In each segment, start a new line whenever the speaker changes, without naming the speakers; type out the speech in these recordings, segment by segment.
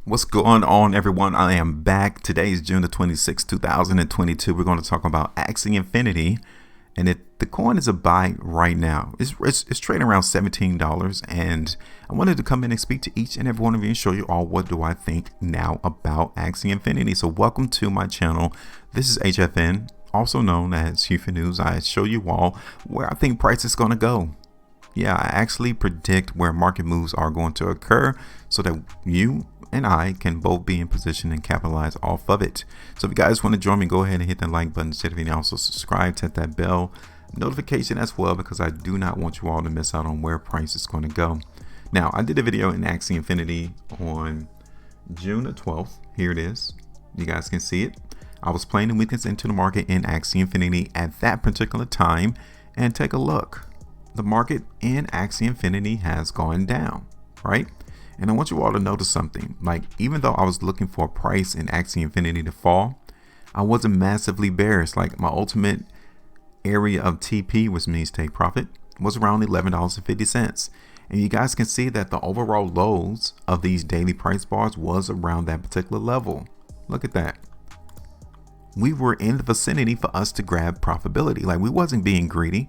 What's going on, everyone? I am back. Today is June the 26th, 2022. We're going to talk about Axie Infinity, and the coin is a buy right now. It's trading around $17, and I wanted to come in and speak to each and every one of you and show you all what do I think now about Axie Infinity. So welcome to my channel. This is HueFin, also known as HueFin News. I show you all where I think price is going to go. Yeah, I actually predict where market moves are going to occur so that you and I can both be in position and capitalize off of it. So if you guys want to join me, go ahead and hit that like button. Instead of anything, also subscribe, hit that bell notification as well, because I do not want you all to miss out on where price is going to go. Now, I did a video in Axie Infinity on June the 12th. Here it is. You guys can see it. I was playing the weakness into the market in Axie Infinity at that particular time, and take a look. The market in Axie Infinity has gone down, right? And I want you all to notice something. Like, even though I was looking for a price in Axie Infinity to fall, I wasn't massively bearish. Like, my ultimate area of TP, which means take profit, was around $11.50. And you guys can see that the overall lows of these daily price bars was around that particular level. Look at that. We were in the vicinity for us to grab profitability. Like, we wasn't being greedy.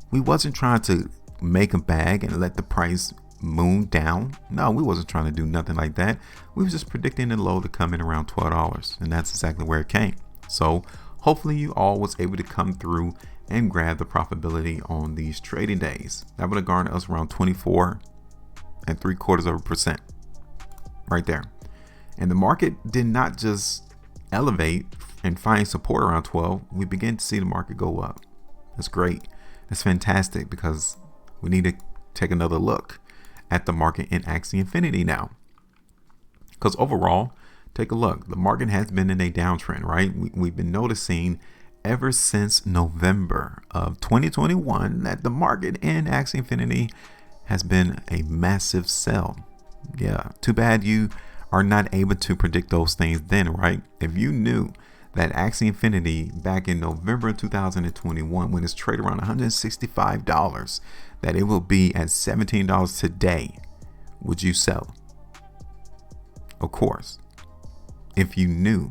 We wasn't trying to make a bag and let the price moon down. No, we wasn't trying to do nothing like that. We was just predicting the low to come in around $12, and that's exactly where it came. So hopefully you all was able to come through and grab the profitability on these trading days. That would have garnered us around 24.75% right there. And the market did not just elevate and find support around 12. We began to see the market go up. That's great. That's fantastic, because we need to take another look at the market in Axie Infinity now. Because overall, take a look. The market has been in a downtrend, right? We've been noticing ever since November of 2021 that the market in Axie Infinity has been a massive sell. Yeah, too bad you are not able to predict those things then, right? If you knew that Axie Infinity back in November 2021, when it's traded around $165, that it will be at $17 today, would you sell? Of course. If you knew.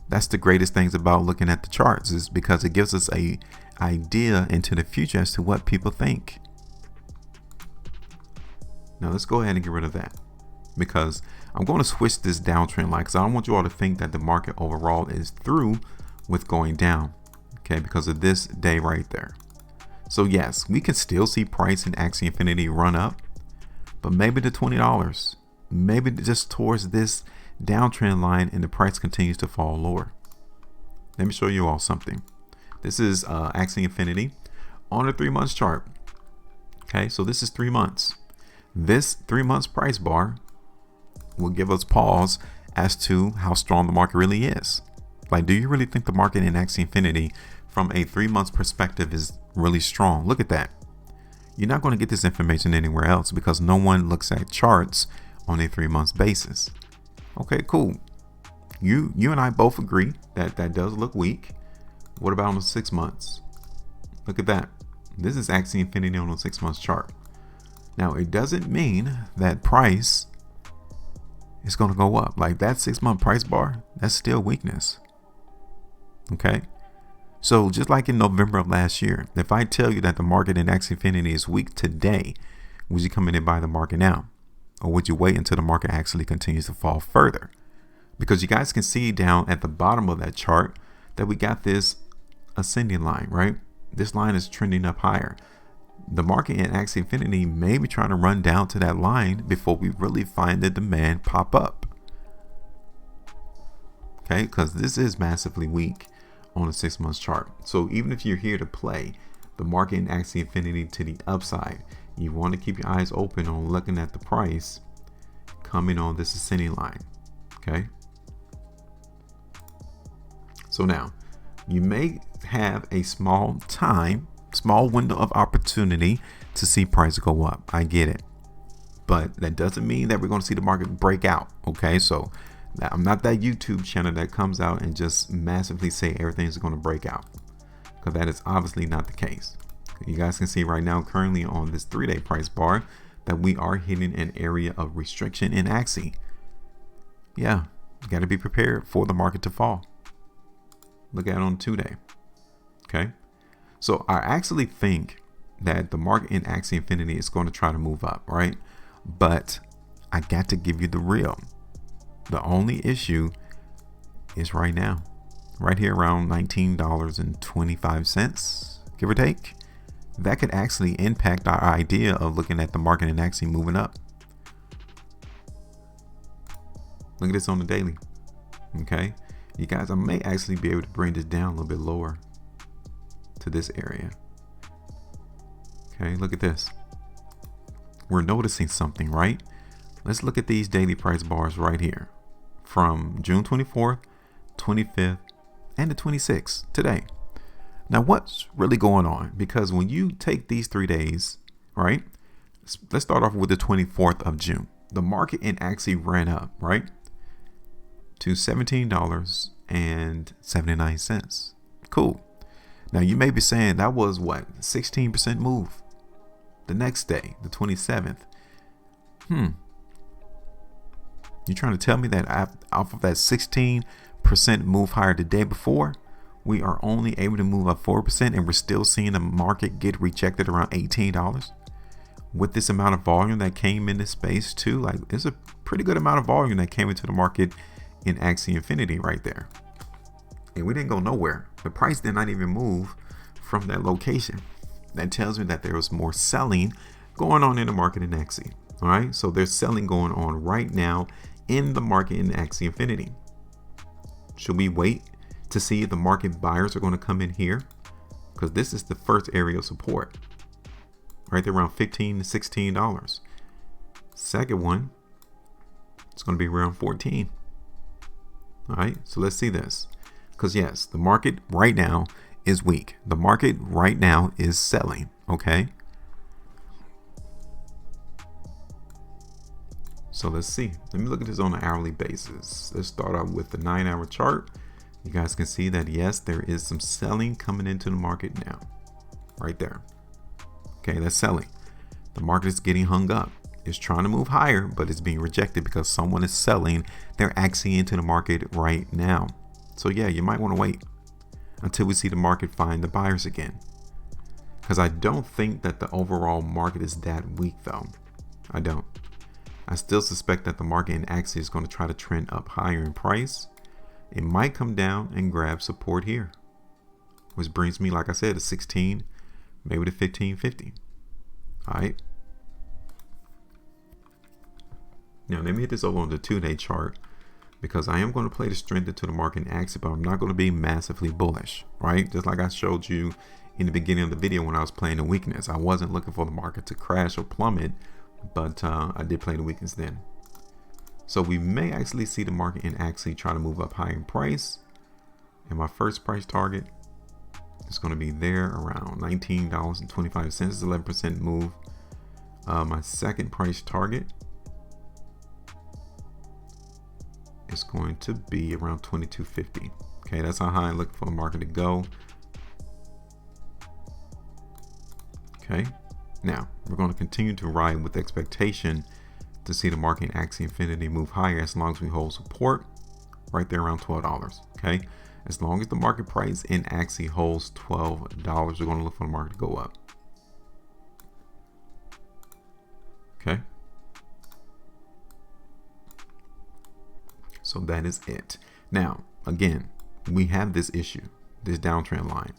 That's the greatest things about looking at the charts, is because it gives us a idea into the future as to what people think. Now let's go ahead and get rid of that, because I'm going to switch this downtrend line, because I don't want you all to think that the market overall is through with going down, okay, because of this day right there. So yes, we can still see price in Axie Infinity run up, but maybe to $20, maybe just towards this downtrend line, and the price continues to fall lower. Let me show you all something. This is Axie Infinity on a 3 months chart. Okay, so this is 3 months. This 3 months price bar will give us pause as to how strong the market really is. Like, do you really think the market in Axie Infinity from a 3 months perspective is really strong? Look at that. You're not going to get this information anywhere else, because no one looks at charts on a 3 months basis. Okay, cool. You and I both agree that that does look weak. What about on the 6 months? Look at that. This is Axie Infinity on a 6 months chart. Now, it doesn't mean that price is going to go up. Like, that 6 month price bar, that's still weakness. Okay. So just like in November of last year, if I tell you that the market in Axie Infinity is weak today, would you come in and buy the market now? Or would you wait until the market actually continues to fall further? Because you guys can see down at the bottom of that chart that we got this ascending line, right? This line is trending up higher. The market in Axie Infinity may be trying to run down to that line before we really find the demand pop up. Okay, because this is massively weak on a 6 months chart. So even if you're here to play the market in Axie Infinity to the upside, you want to keep your eyes open on looking at the price coming on this ascending line. Okay. So now you may have a small window of opportunity to see price go up. I get it, but that doesn't mean that we're going to see the market break out. Okay, so I'm not that YouTube channel that comes out and just massively say everything's going to break out, because that is obviously not the case. You guys can see right now currently on this 3-day price bar that we are hitting an area of restriction in Axie. yeah, you got to be prepared for the market to fall. Look at it on 2-day. Okay. So I actually think that the market in Axie Infinity is going to try to move up, right? But I got to give you the real. The only issue is right now, right here around $19.25, give or take. That could actually impact our idea of looking at the market in Axie moving up. Look at this on the daily. Okay. You guys, I may actually be able to bring this down a little bit lower to this area. Okay, look at this. We're noticing something, right? Let's look at these daily price bars right here from June 24th, 25th, and the 26th today. Now, what's really going on? Because when you take these 3 days, right? Let's start off with the 24th of June. The market in Axie ran up, right, to $17.79. Cool. Now you may be saying that was what, 16% move. The next day, the 27th. You trying to tell me that off of that 16% move higher the day before, we are only able to move up 4% and we're still seeing the market get rejected around $18? With this amount of volume that came in this space too, like it's a pretty good amount of volume that came into the market in Axie Infinity right there. And we didn't go nowhere. The price did not even move from that location. That tells me that there was more selling going on in the market in Axie. All right, so there's selling going on right now in the market in Axie Infinity. Should we wait to see if the market buyers are going to come in here? Because this is the first area of support, right there around $15 to $16. Second one, it's going to be around 14. All right, so let's see this. Because yes, the market right now is weak. The market right now is selling. Okay. So let's see. Let me look at this on an hourly basis. Let's start out with the 9-hour chart. You guys can see that yes, there is some selling coming into the market now. Right there. Okay, that's selling. The market is getting hung up. It's trying to move higher, but it's being rejected because someone is selling their Axie into the market right now. So yeah, you might want to wait until we see the market find the buyers again. Because I don't think that the overall market is that weak though. I don't. I still suspect that the market in Axie is going to try to trend up higher in price. It might come down and grab support here. Which brings me, like I said, to 16, maybe to 15.50. All right. Now let me hit this over on the 2-day chart, because I am going to play the strength into the market in Axie, but I'm not going to be massively bullish, right? Just like I showed you in the beginning of the video when I was playing the weakness. I wasn't looking for the market to crash or plummet, but I did play the weakness then. So we may actually see the market in Axie try to move up higher in price. And my first price target is going to be there around $19.25. It's 11% move. My second price target is going to be around $22.50. Okay, that's how high I'm looking for the market to go. Okay, now we're going to continue to ride with expectation to see the market in Axie Infinity move higher as long as we hold support right there around $12. Okay, as long as the market price in Axie holds $12, we're going to look for the market to go up. Okay. So that is it. Now, again, we have this issue, this downtrend line.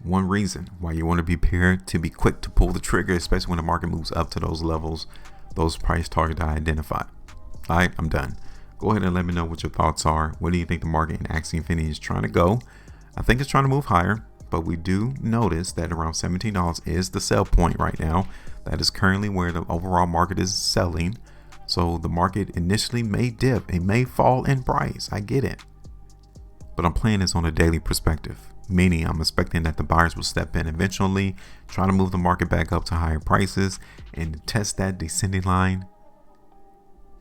One reason why you want to be prepared to be quick to pull the trigger, especially when the market moves up to those levels, those price targets I identified. All right, I'm done. Go ahead and let me know what your thoughts are. What do you think the market in Axie Infinity is trying to go? I think it's trying to move higher, but we do notice that around $17 is the sell point right now. That is currently where the overall market is selling. So the market initially may dip, it may fall in price. I get it. But I'm playing this on a daily perspective, meaning I'm expecting that the buyers will step in eventually, try to move the market back up to higher prices and test that descending line.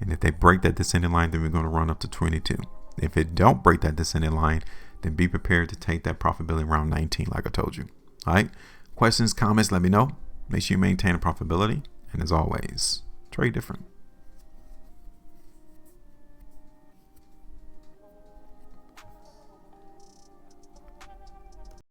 And if they break that descending line, then we're going to run up to 22. If it don't break that descending line, then be prepared to take that profitability around 19, like I told you. All right. Questions, comments, let me know. Make sure you maintain a profitability. And as always, trade different.